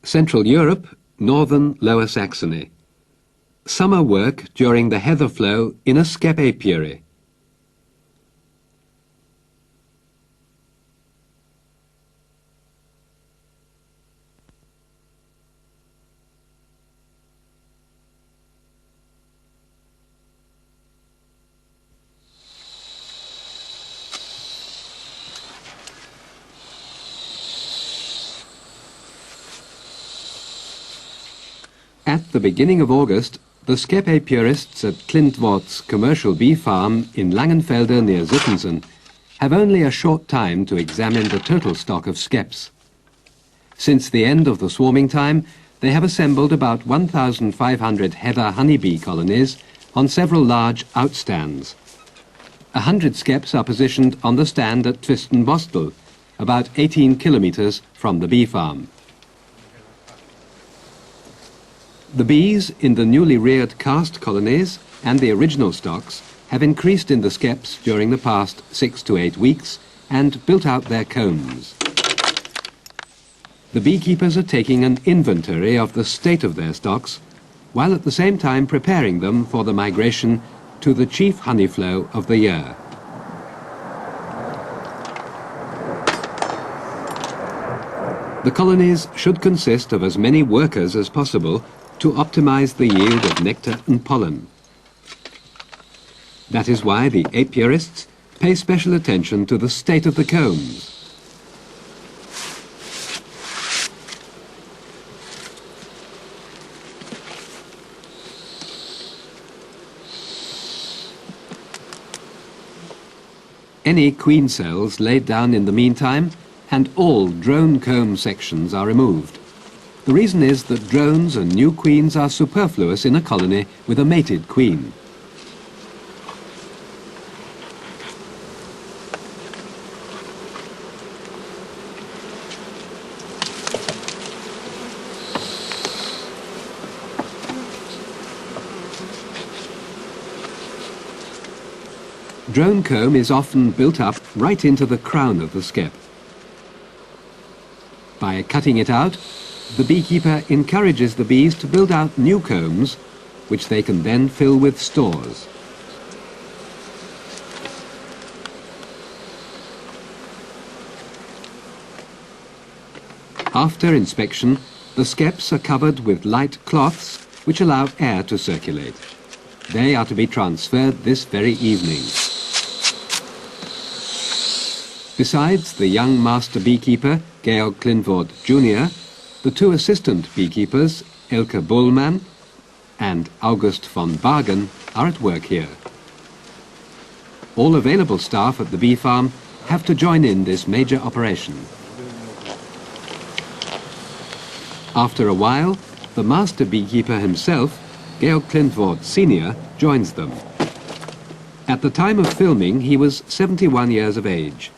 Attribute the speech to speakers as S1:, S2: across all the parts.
S1: Central Europe, northern Lower Saxony. Summer work during the heather flow in a skep apiary. At the beginning of August, the skep apiarists at Klintwort's commercial bee farm in Langenfelde near Zuttensen have only a short time to examine the total stock of skeps. Since the end of the swarming time, they have assembled about 1,500 heather honeybee colonies on several large outstands. 100 skeps are positioned on the stand at Twistenbostel, about 18 kilometers from the bee farm. The bees in the newly reared cast colonies and the original stocks have increased in the skeps during the past 6 to 8 weeks and built out their combs. The beekeepers are taking an inventory of the state of their stocks, while at the same time preparing them for the migration to the chief honey flow of the year. The colonies should consist of as many workers as possible to optimize the yield of nectar and pollen. That is why the apiarists pay special attention to the state of the combs. Any queen cells laid down in the meantime, and all drone comb sections are removed. The reason is that drones and new queens are superfluous in a colony with a mated queen. Drone comb is often built up right into the crown of the skep. By cutting it out, the beekeeper encourages the bees to build out new combs, which they can then fill with stores. After inspection, the skeps are covered with light cloths which allow air to circulate. They are to be transferred this very evening. Besides the young master beekeeper, Georg Klintwort Jr., the two assistant beekeepers, Elke Bullmann and August von Bargen, are at work here. All available staff at the bee farm have to join in this major operation. After a while, the master beekeeper himself, Georg Klintwort Sr., joins them. At the time of filming, he was 71 years of age.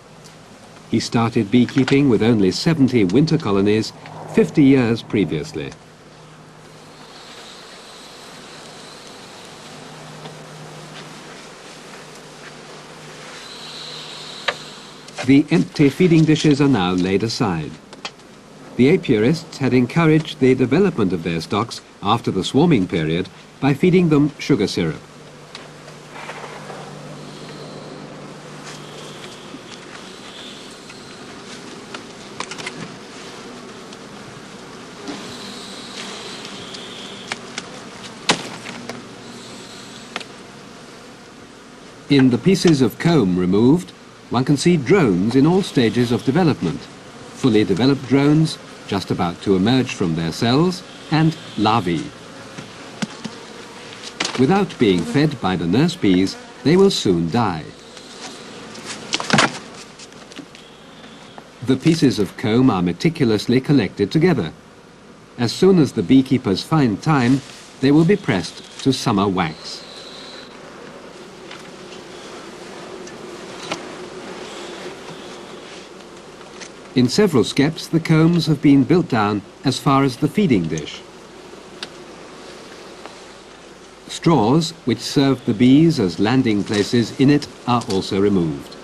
S1: He started beekeeping with only 70 winter colonies 50 years previously. The empty feeding dishes are now laid aside. The apiarists had encouraged the development of their stocks after the swarming period by feeding them sugar syrup. In the pieces of comb removed, one can see drones in all stages of development. Fully developed drones, just about to emerge from their cells, and larvae. Without being fed by the nurse bees, they will soon die. The pieces of comb are meticulously collected together. As soon as the beekeepers find time, they will be pressed to summer wax. In several skeps, the combs have been built down as far as the feeding dish. Straws, which serve the bees as landing places in it, are also removed.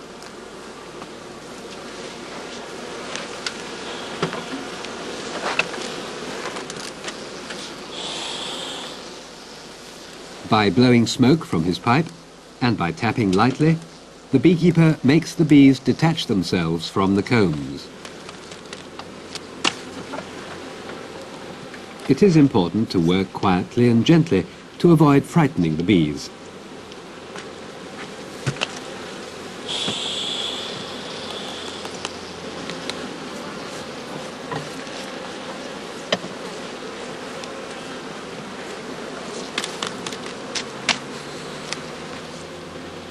S1: By blowing smoke from his pipe and by tapping lightly, the beekeeper makes the bees detach themselves from the combs. It is important to work quietly and gently to avoid frightening the bees.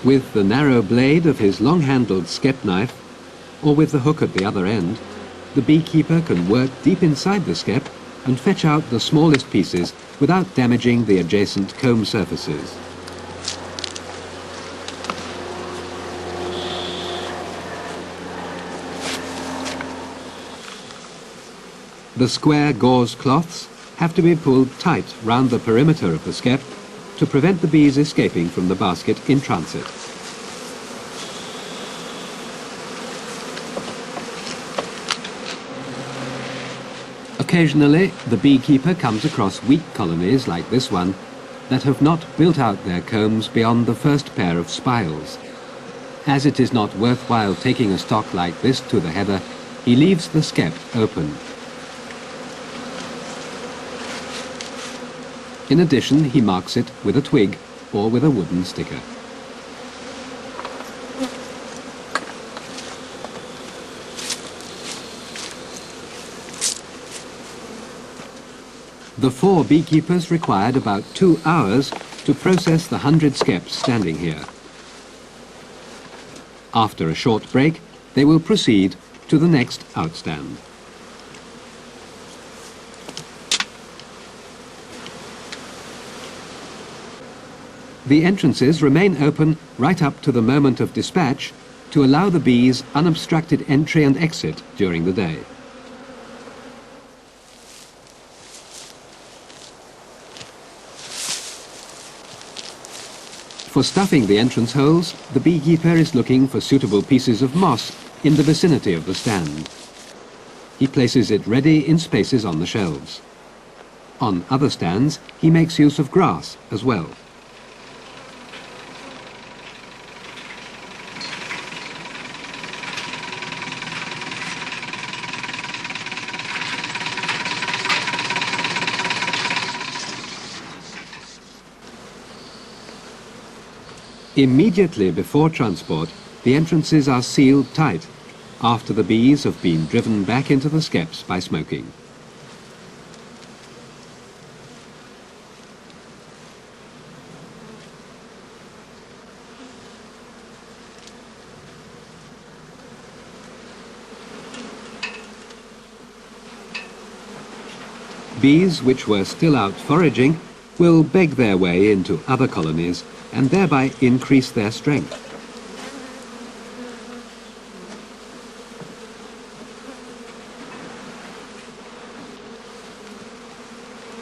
S1: With the narrow blade of his long-handled skep knife, or with the hook at the other end, the beekeeper can work deep inside the skep and fetch out the smallest pieces without damaging the adjacent comb surfaces. The square gauze cloths have to be pulled tight round the perimeter of the skep to prevent the bees escaping from the basket in transit. Occasionally, the beekeeper comes across weak colonies like this one that have not built out their combs beyond the first pair of spiles. As it is not worthwhile taking a stock like this to the heather, he leaves the skep open. In addition, he marks it with a twig or with a wooden sticker. The 4 beekeepers required about 2 hours to process the 100 skeps standing here. After a short break, they will proceed to the next outstand. The entrances remain open right up to the moment of dispatch to allow the bees unobstructed entry and exit during the day. For stuffing the entrance holes, the beekeeper is looking for suitable pieces of moss in the vicinity of the stand. He places it ready in spaces on the shelves. On other stands, he makes use of grass as well. Immediately before transport, the entrances are sealed tight after the bees have been driven back into the skeps by smoking. Bees which were still out foraging will beg their way into other colonies and thereby increase their strength.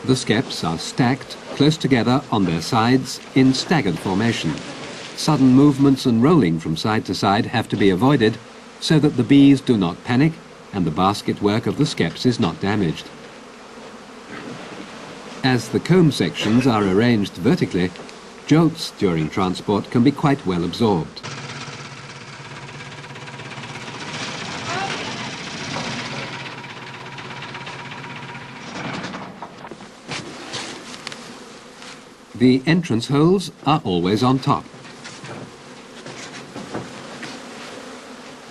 S1: The skeps are stacked close together on their sides in staggered formation. Sudden movements and rolling from side to side have to be avoided so that the bees do not panic and the basket work of the skeps is not damaged. As the comb sections are arranged vertically, jolts during transport can be quite well absorbed. The entrance holes are always on top.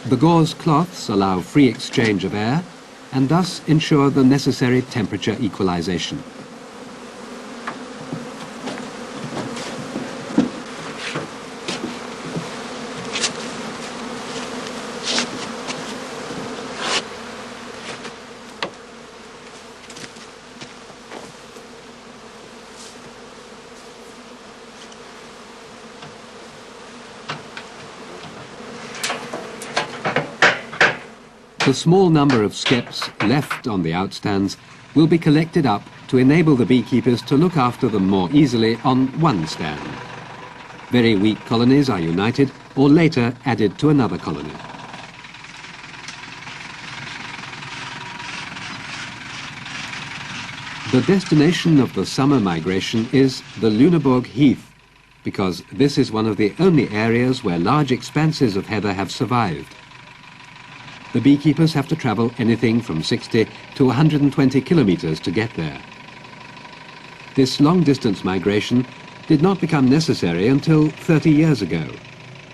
S1: The gauze cloths allow free exchange of air and thus ensure the necessary temperature equalization. The small number of skeps left on the outstands will be collected up to enable the beekeepers to look after them more easily on one stand. Very weak colonies are united or later added to another colony. The destination of the summer migration is the Lunenburg Heath because this is one of the only areas where large expanses of heather have survived. The beekeepers have to travel anything from 60 to 120 kilometers to get there. This long-distance migration did not become necessary until 30 years ago.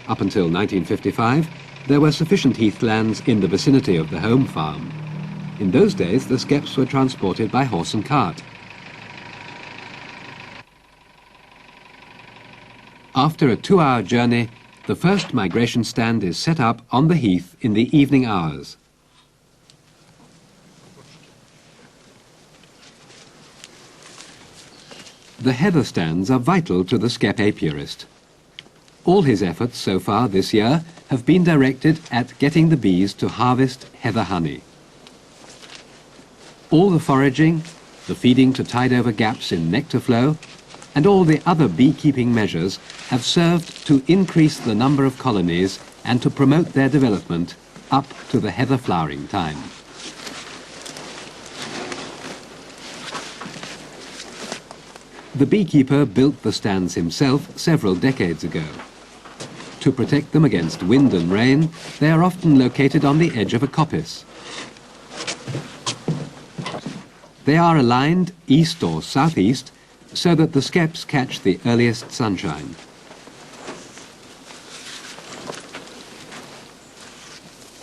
S1: Up until 1955, there were sufficient heathlands in the vicinity of the home farm. In those days, the skeps were transported by horse and cart. After a 2-hour journey, the first migration stand is set up on the heath in the evening hours. The heather stands are vital to the skep apiarist. All his efforts so far this year have been directed at getting the bees to harvest heather honey. All the foraging, the feeding to tide over gaps in nectar flow, and all the other beekeeping measures have served to increase the number of colonies and to promote their development up to the heather flowering time. The beekeeper built the stands himself several decades ago. To protect them against wind and rain, they are often located on the edge of a coppice. They are aligned east or southeast so that the skeps catch the earliest sunshine.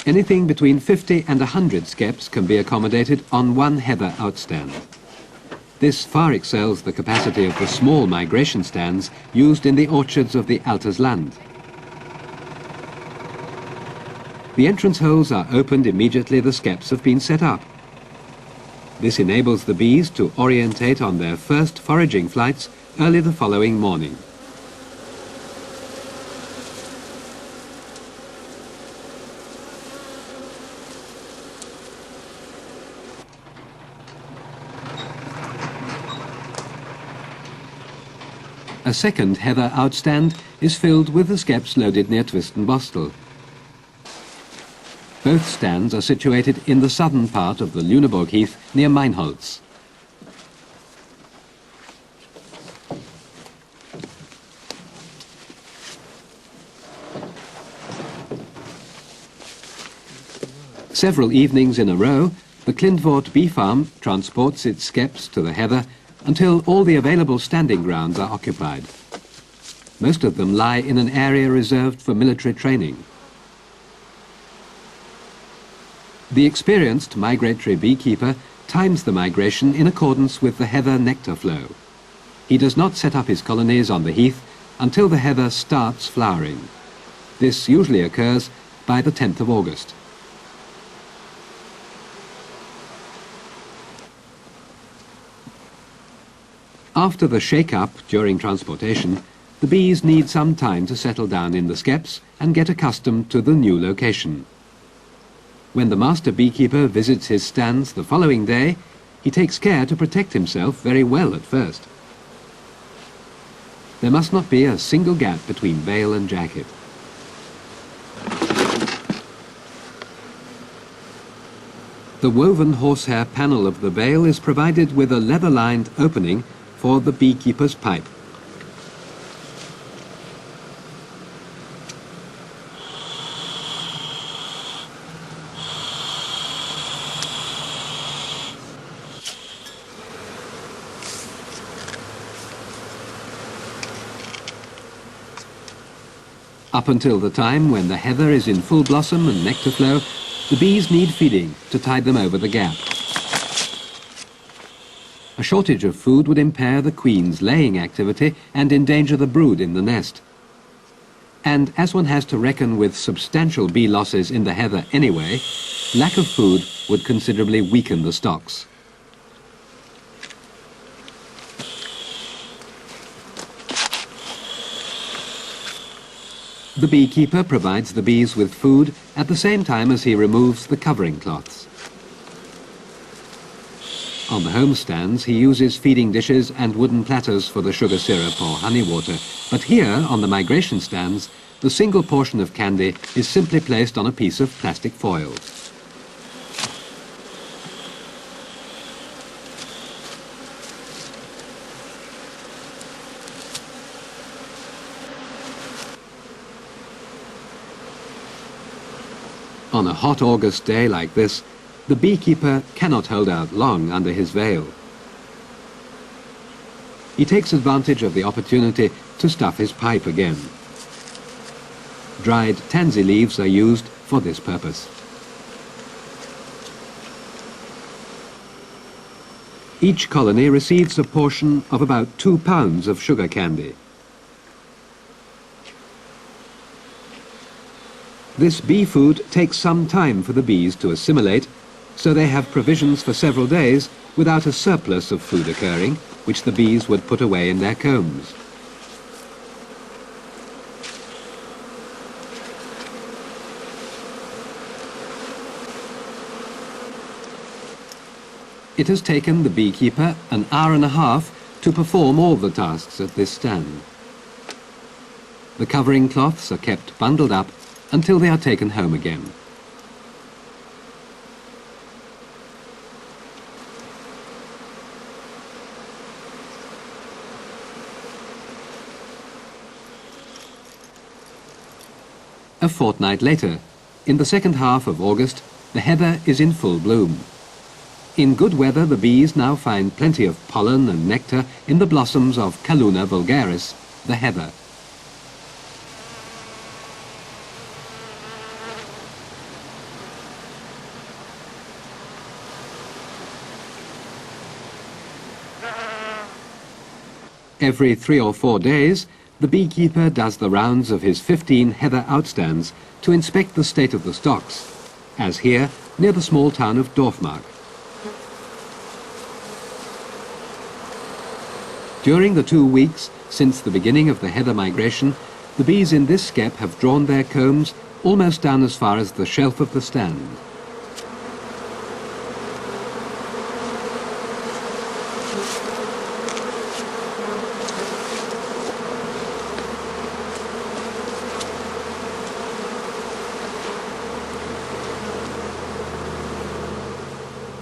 S1: Anything between 50 and 100 skeps can be accommodated on one heather outstand. This far excels the capacity of the small migration stands used in the orchards of the Altersland. The entrance holes are opened immediately the skeps have been set up. This enables the bees to orientate on their first foraging flights early the following morning. A second heather outstand is filled with the skeps loaded near Twistenbostel. Both stands are situated in the southern part of the Luneborg Heath near Meinholz. Several evenings in a row, the Klindvoort bee farm transports its skeps to the heather until all the available standing grounds are occupied. Most of them lie in an area reserved for military training. The experienced migratory beekeeper times the migration in accordance with the heather nectar flow. He does not set up his colonies on the heath until the heather starts flowering. This usually occurs by the 10th of August. After the shake-up during transportation, the bees need some time to settle down in the skeps and get accustomed to the new location. When the master beekeeper visits his stands the following day, he takes care to protect himself very well at first. There must not be a single gap between veil and jacket. The woven horsehair panel of the veil is provided with a leather-lined opening for the beekeeper's pipe. Up until the time when the heather is in full blossom and nectar flow, the bees need feeding to tide them over the gap. A shortage of food would impair the queen's laying activity and endanger the brood in the nest. And as one has to reckon with substantial bee losses in the heather anyway, lack of food would considerably weaken the stocks. The beekeeper provides the bees with food at the same time as he removes the covering cloths. On the home stands, he uses feeding dishes and wooden platters for the sugar syrup or honey water. But here, on the migration stands, the single portion of candy is simply placed on a piece of plastic foil. On a hot August day like this, the beekeeper cannot hold out long under his veil. He takes advantage of the opportunity to stuff his pipe again. Dried tansy leaves are used for this purpose. Each colony receives a portion of about 2 pounds of sugar candy. This bee food takes some time for the bees to assimilate, so they have provisions for several days without a surplus of food occurring, which the bees would put away in their combs. It has taken the beekeeper an hour and a half to perform all the tasks at this stand. The covering cloths are kept bundled up until they are taken home again. A fortnight later, in the second half of August, the heather is in full bloom. In good weather, the bees now find plenty of pollen and nectar in the blossoms of Calluna vulgaris, the heather. Every 3 or 4 days, the beekeeper does the rounds of his 15 heather outstands to inspect the state of the stocks, as here near the small town of Dorfmark. During the 2 weeks since the beginning of the heather migration, the bees in this skep have drawn their combs almost down as far as the shelf of the stand.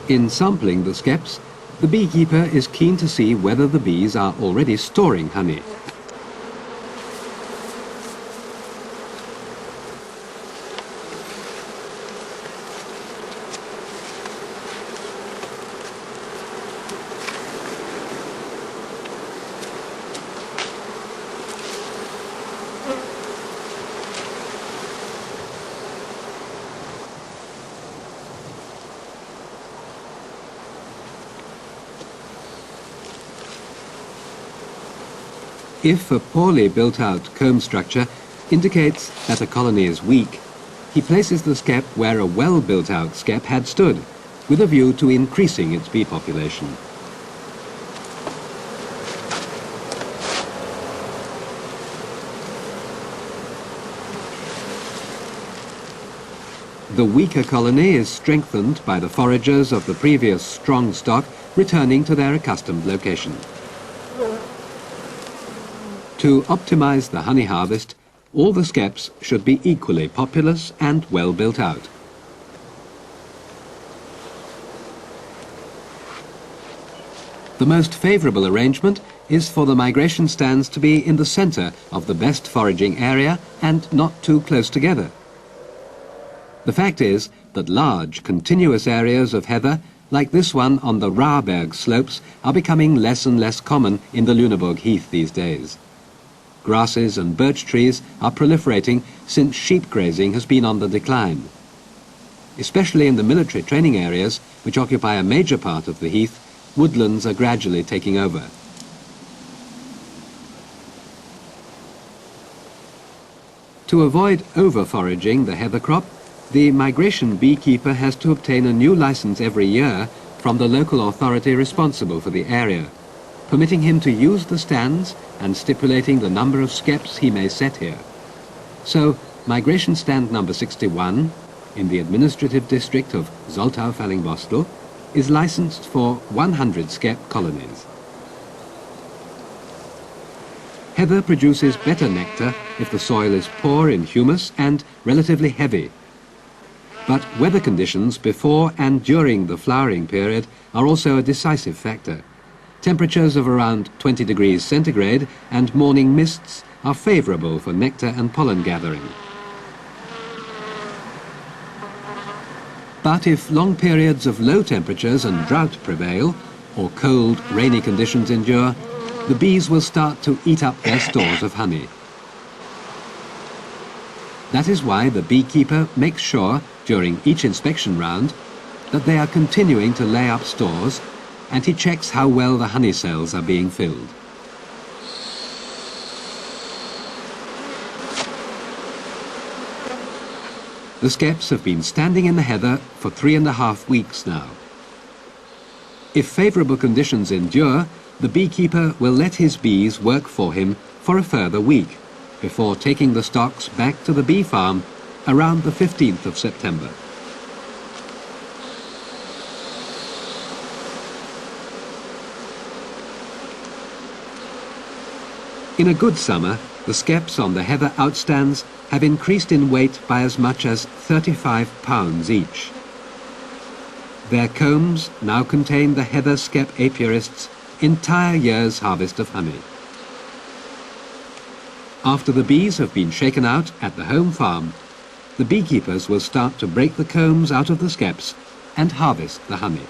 S1: In sampling the skeps, the beekeeper is keen to see whether the bees are already storing honey. If a poorly built-out comb structure indicates that a colony is weak, he places the skep where a well-built-out skep had stood, with a view to increasing its bee population. The weaker colony is strengthened by the foragers of the previous strong stock returning to their accustomed location. To optimize the honey harvest, all the skeps should be equally populous and well built out. The most favorable arrangement is for the migration stands to be in the center of the best foraging area and not too close together. The fact is that large, continuous areas of heather, like this one on the Raarberg slopes, are becoming less and less common in the Lüneburg heath these days. Grasses and birch trees are proliferating since sheep grazing has been on the decline. Especially in the military training areas, which occupy a major part of the heath, woodlands are gradually taking over. To avoid over-foraging the heather crop, the migration beekeeper has to obtain a new license every year from the local authority responsible for the area, permitting him to use the stands and stipulating the number of skeps he may set here. So, migration stand number 61, in the administrative district of Soltau-Fallingbostel, is licensed for 100 skep colonies. Heather produces better nectar if the soil is poor in humus and relatively heavy. But weather conditions before and during the flowering period are also a decisive factor. Temperatures of around 20 degrees centigrade and morning mists are favorable for nectar and pollen gathering. But if long periods of low temperatures and drought prevail, or cold, rainy conditions endure, the bees will start to eat up their stores of honey. That is why the beekeeper makes sure, during each inspection round, that they are continuing to lay up stores, and he checks how well the honey cells are being filled. The skeps have been standing in the heather for 3.5 weeks now. If favourable conditions endure, the beekeeper will let his bees work for him for a further week, before taking the stocks back to the bee farm around the 15th of September. In a good summer, the skeps on the heather outstands have increased in weight by as much as 35 pounds each. Their combs now contain the heather skep apiarist's entire year's harvest of honey. After the bees have been shaken out at the home farm, the beekeepers will start to break the combs out of the skeps and harvest the honey.